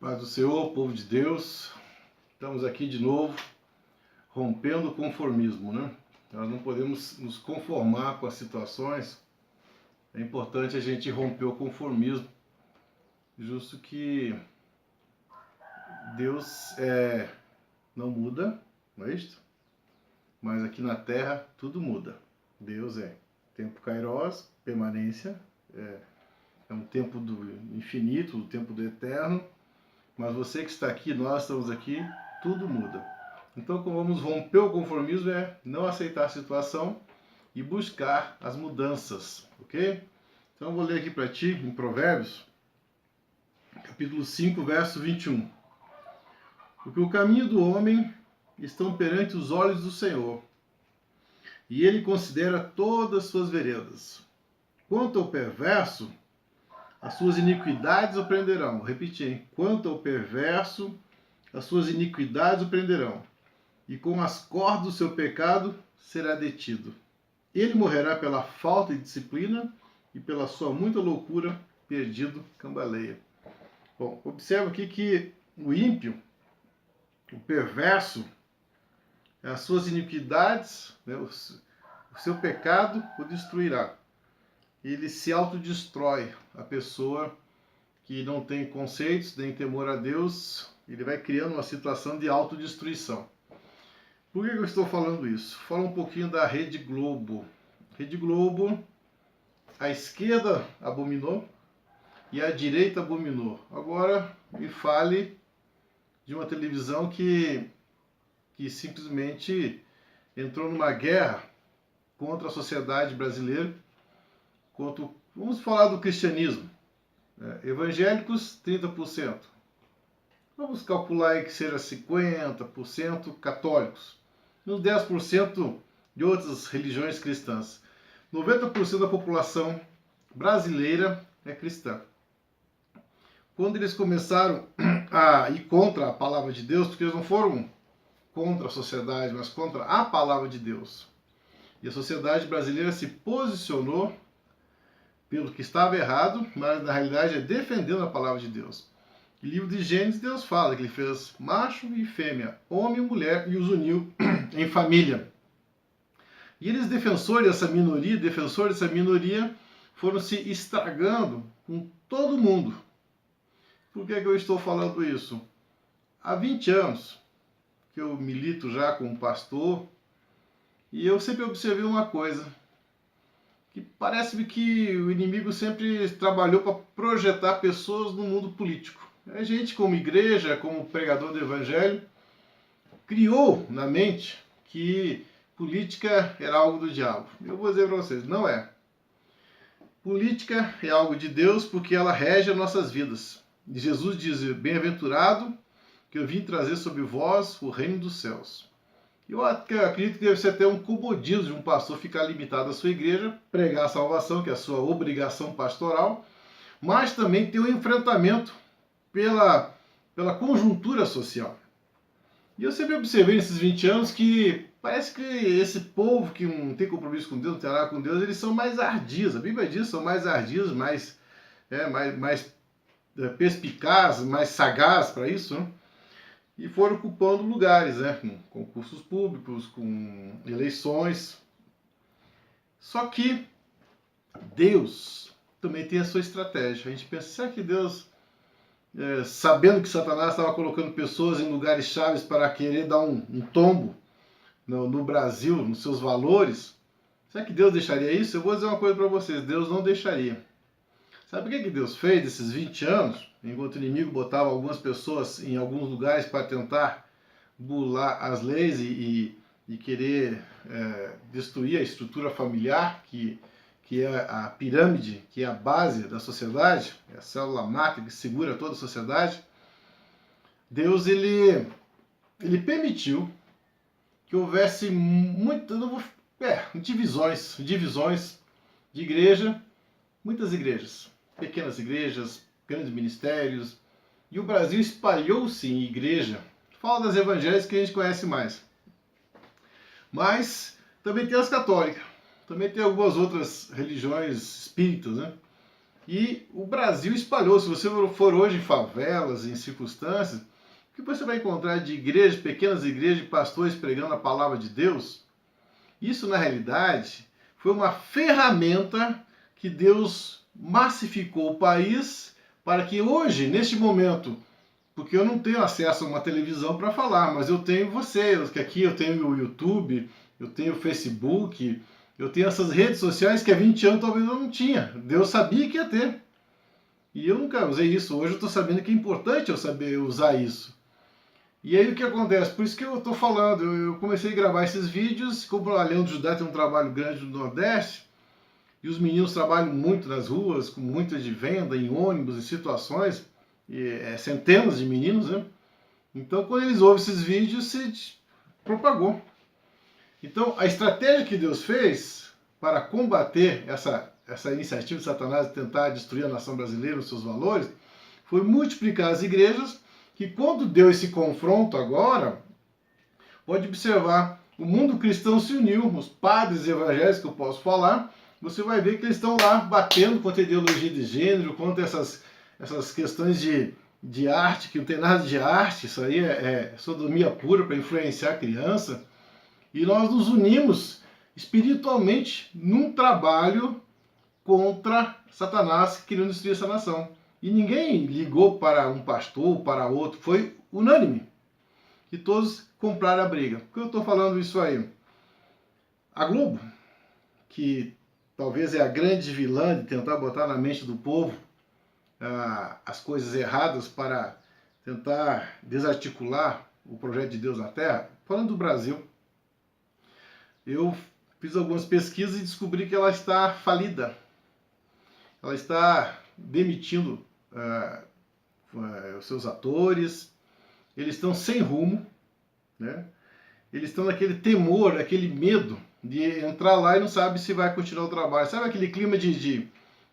Paz do Senhor, povo de Deus, estamos aqui de novo, rompendo o conformismo, né? Nós não podemos nos conformar com as situações, é importante a gente romper o conformismo, justo que Deus não muda, não é isto? Mas aqui na Terra tudo muda. Deus é tempo kairos, permanência, é um tempo do infinito, do tempo do eterno. Mas você que está aqui, nós estamos aqui, tudo muda. Então, como vamos romper o conformismo é não aceitar a situação e buscar as mudanças, ok? Então, eu vou ler aqui para ti, em Provérbios, capítulo 5, verso 21. Porque o caminho do homem estão perante os olhos do Senhor, e ele considera todas as suas veredas. Quanto ao perverso, as suas iniquidades o prenderão. Vou repetir. Quanto ao perverso, as suas iniquidades o prenderão. E com as cordas do seu pecado será detido. Ele morrerá pela falta de disciplina e pela sua muita loucura, perdido, cambaleia. Bom, observa aqui que o ímpio, o perverso, as suas iniquidades, né, o seu pecado o destruirá. Ele se autodestrói. A pessoa que não tem conceitos, nem temor a Deus, ele vai criando uma situação de autodestruição. Por que eu estou falando isso? Fala um pouquinho da Rede Globo. Rede Globo, a esquerda abominou e a direita abominou. Agora me fale de uma televisão que simplesmente entrou numa guerra contra a sociedade brasileira. Vamos falar do cristianismo. Evangélicos, 30%. Vamos calcular aí que seja 50% católicos. E uns 10% de outras religiões cristãs. 90% da população brasileira é cristã. Quando eles começaram a ir contra a palavra de Deus, porque eles não foram contra a sociedade, mas contra a palavra de Deus. E a sociedade brasileira se posicionou pelo que estava errado, mas na realidade é defendendo a palavra de Deus. No livro de Gênesis, Deus fala que ele fez macho e fêmea, homem e mulher, e os uniu em família. E eles, defensores dessa minoria, foram se estragando com todo mundo. Por que eu estou falando isso? Há 20 anos que eu milito já como pastor, e eu sempre observei uma coisa, que parece-me que o inimigo sempre trabalhou para projetar pessoas no mundo político. A gente, como igreja, como pregador do evangelho, criou na mente que política era algo do diabo. Eu vou dizer para vocês, não é. Política é algo de Deus porque ela rege as nossas vidas. E Jesus diz, bem-aventurado que eu vim trazer sobre vós o reino dos céus. Eu acredito que deve ser até um comodismo de um pastor ficar limitado à sua igreja, pregar a salvação, que é a sua obrigação pastoral, mas também ter um enfrentamento pela conjuntura social. E eu sempre observei nesses 20 anos que parece que esse povo que não tem compromisso com Deus, não tem nada com Deus, eles são mais ardios. A Bíblia diz que são mais ardios, mais perspicazes, mais sagazes para isso, né? E foram ocupando lugares, né? Com concursos públicos, com eleições. Só que Deus também tem a sua estratégia. A gente pensa, será que Deus, sabendo que Satanás estava colocando pessoas em lugares chaves para querer dar um tombo no Brasil, nos seus valores, será que Deus deixaria isso? Eu vou dizer uma coisa para vocês, Deus não deixaria. Sabe por que Deus fez esses 20 anos, enquanto o inimigo botava algumas pessoas em alguns lugares para tentar burlar as leis e querer destruir a estrutura familiar, que é a pirâmide, que é a base da sociedade, é a célula máter que segura toda a sociedade? Deus, ele permitiu que houvesse divisões de igreja, muitas igrejas. Pequenas igrejas, grandes ministérios, e o Brasil espalhou-se em igreja. Fala das evangélicas que a gente conhece mais. Mas também tem as católicas, também tem algumas outras religiões espíritas, né? E o Brasil espalhou. Se você for hoje em favelas, em circunstâncias, o que você vai encontrar de igrejas, pequenas igrejas, de pastores pregando a palavra de Deus? Isso, na realidade, foi uma ferramenta que Deus massificou o país para que hoje, neste momento, porque eu não tenho acesso a uma televisão para falar, mas eu tenho você, que aqui eu tenho o YouTube, eu tenho o Facebook, eu tenho essas redes sociais que há 20 anos talvez eu não tinha. Deus sabia que ia ter. E eu nunca usei isso. Hoje eu estou sabendo que é importante eu saber usar isso. E aí o que acontece? Por isso que eu estou falando, eu comecei a gravar esses vídeos, como a Leão do Judá tem um trabalho grande no Nordeste, e os meninos trabalham muito nas ruas, com muitas de venda, em ônibus, em situações, centenas de meninos, né? Então quando eles ouvem esses vídeos, se propagou. Então a estratégia que Deus fez para combater essa iniciativa de Satanás de tentar destruir a nação brasileira, os seus valores, foi multiplicar as igrejas, que quando deu esse confronto agora, pode observar, o mundo cristão se uniu, os padres evangélicos que eu posso falar, você vai ver que eles estão lá batendo contra a ideologia de gênero, contra essas questões de arte, que não tem nada de arte, isso aí é sodomia pura para influenciar a criança, e nós nos unimos espiritualmente num trabalho contra Satanás querendo destruir essa nação. E ninguém ligou para um pastor ou para outro, foi unânime. E todos compraram a briga. Por que eu estou falando isso aí? A Globo, que talvez é a grande vilã de tentar botar na mente do povo as coisas erradas para tentar desarticular o projeto de Deus na Terra, falando do Brasil, eu fiz algumas pesquisas e descobri que ela está falida. Ela está demitindo os seus atores, eles estão sem rumo, né? Eles estão naquele temor, naquele medo de entrar lá e não sabe se vai continuar o trabalho. Sabe aquele clima de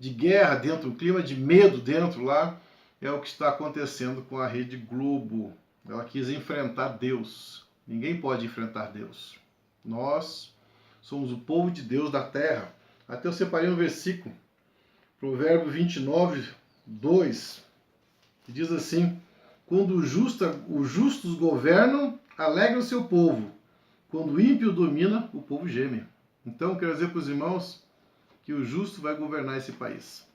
guerra dentro, o clima de medo dentro lá? É o que está acontecendo com a Rede Globo. Ela quis enfrentar Deus. Ninguém pode enfrentar Deus. Nós somos o povo de Deus da terra. Até eu separei um versículo, Provérbio 29, 2, que diz assim: quando os justos governam, alegra o seu povo. Quando o ímpio domina, o povo geme. Então, quero dizer para os irmãos que o justo vai governar esse país.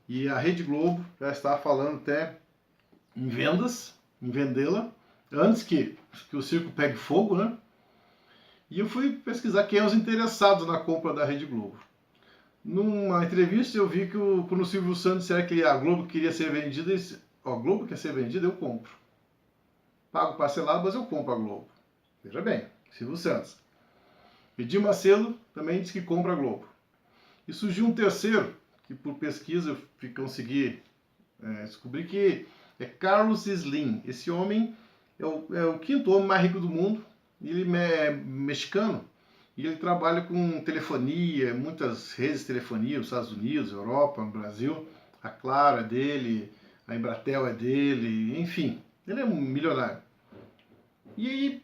E a Rede Globo já está falando até em vendas, em vendê-la, antes que o circo pegue fogo, né? E eu fui pesquisar quem é os interessados na compra da Rede Globo. Numa entrevista eu vi que quando o Silvio Santos disser que a Globo queria ser vendida, ele disse: a Globo quer ser vendida, eu compro. Pago parcelado, mas eu compro a Globo. Veja bem, Silvio Santos. Edir Macedo também disse que compra a Globo. E surgiu um terceiro, que por pesquisa eu consegui descobrir que é Carlos Slim. Esse homem é o quinto homem mais rico do mundo, e ele é mexicano. E ele trabalha com telefonia, muitas redes de telefonia nos Estados Unidos, Europa, no Brasil. A Claro é dele, a Embratel é dele, enfim, ele é um milionário. E aí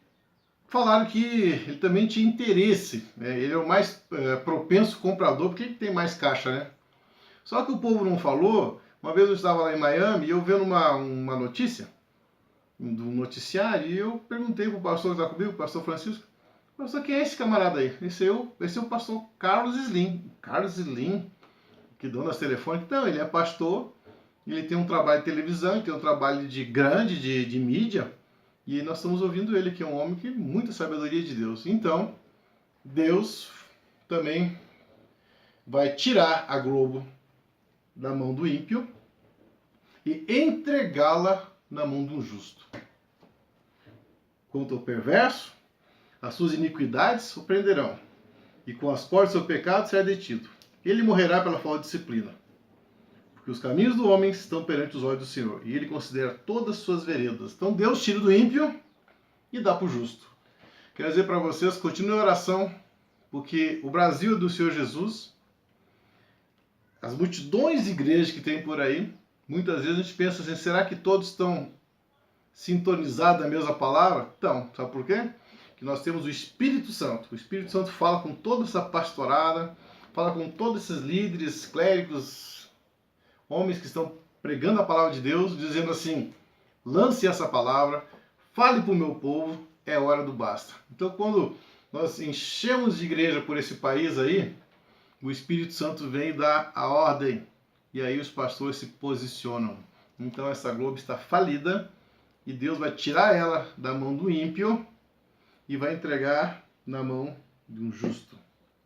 falaram que ele também tinha interesse, né? Ele é o mais propenso comprador, porque ele tem mais caixa, né? Só que o povo não falou. Uma vez eu estava lá em Miami e eu vendo uma notícia, do noticiário, e eu perguntei para o pastor que está comigo, o pastor Francisco: pastor, quem é esse camarada aí? Esse é o pastor Carlos Slim. Carlos Slim, que dona das telefônicas. Então, ele é pastor, ele tem um trabalho de televisão, ele tem um trabalho de mídia, e nós estamos ouvindo ele, que é um homem que tem muita sabedoria de Deus. Então, Deus também vai tirar a Globo da mão do ímpio e entregá-la na mão de um justo. Quanto ao perverso, as suas iniquidades o prenderão, e com as cordas do seu pecado será detido. Ele morrerá pela falta de disciplina, porque os caminhos do homem estão perante os olhos do Senhor, e ele considera todas as suas veredas. Então Deus tira do ímpio e dá para o justo. Quero dizer para vocês, continue a oração, porque o Brasil é do Senhor Jesus. As multidões de igrejas que tem por aí, muitas vezes a gente pensa assim: será que todos estão sintonizados na mesma palavra? Então, sabe por quê? Que nós temos o Espírito Santo. O Espírito Santo fala com toda essa pastorada, fala com todos esses líderes, clérigos, homens que estão pregando a palavra de Deus, dizendo assim, lance essa palavra, fale para o meu povo, é hora do basta. Então, quando nós enchemos de igreja por esse país aí, o Espírito Santo vem dar a ordem, e aí os pastores se posicionam. Então, essa Globo está falida, e Deus vai tirar ela da mão do ímpio e vai entregar na mão de um justo.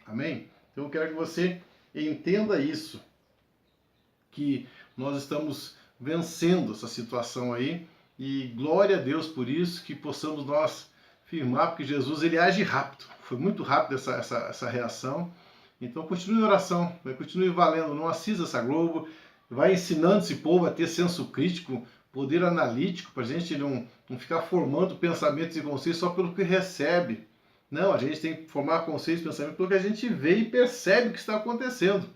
Amém? Então eu quero que você entenda isso, que nós estamos vencendo essa situação aí, e glória a Deus por isso, que possamos nós firmar, porque Jesus ele age rápido, foi muito rápido essa reação. Então continue em oração, continue valendo, não assista essa Globo, vai ensinando esse povo a ter senso crítico, poder analítico, para a gente não ficar formando pensamentos e conceitos só pelo que recebe. Não, a gente tem que formar conceitos e pensamentos pelo que a gente vê e percebe o que está acontecendo.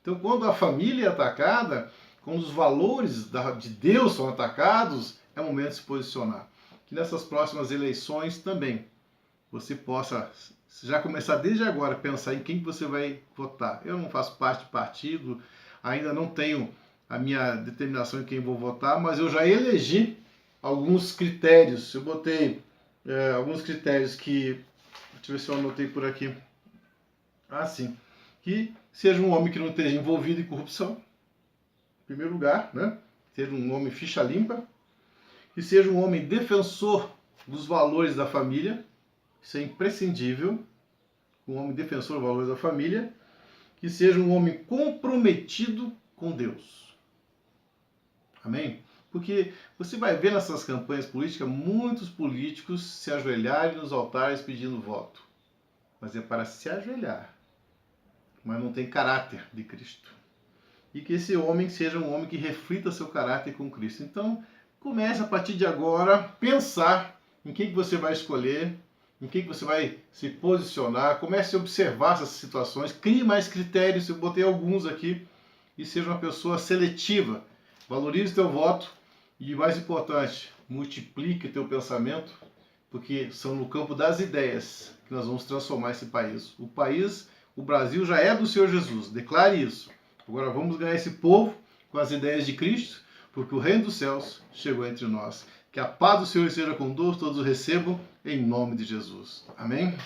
Então, quando a família é atacada, quando os valores de Deus são atacados, é o momento de se posicionar. Que nessas próximas eleições também você possa já começar desde agora a pensar em quem que você vai votar. Eu não faço parte de partido, ainda não tenho a minha determinação em quem vou votar, mas eu já elegi alguns critérios. Eu botei alguns critérios que... Deixa eu ver se eu anotei por aqui. Ah, sim. Que seja um homem que não esteja envolvido em corrupção, em primeiro lugar, né? Seja um homem ficha limpa. Que seja um homem defensor dos valores da família. Isso é imprescindível. Um homem defensor dos valores da família. Que seja um homem comprometido com Deus. Amém? Porque você vai ver nessas campanhas políticas muitos políticos se ajoelharem nos altares pedindo voto. Mas é para se ajoelhar. Mas não tem caráter de Cristo. E que esse homem seja um homem que reflita seu caráter com Cristo. Então, comece a partir de agora a pensar em quem que você vai escolher, em quem que você vai se posicionar. Comece a observar essas situações, crie mais critérios, eu botei alguns aqui, e seja uma pessoa seletiva. Valorize teu voto e, mais importante, multiplique teu pensamento, porque são no campo das ideias que nós vamos transformar esse país. O Brasil já é do Senhor Jesus, declare isso. Agora vamos ganhar esse povo com as ideias de Cristo, porque o reino dos céus chegou entre nós. Que a paz do Senhor esteja com todos o recebam em nome de Jesus. Amém?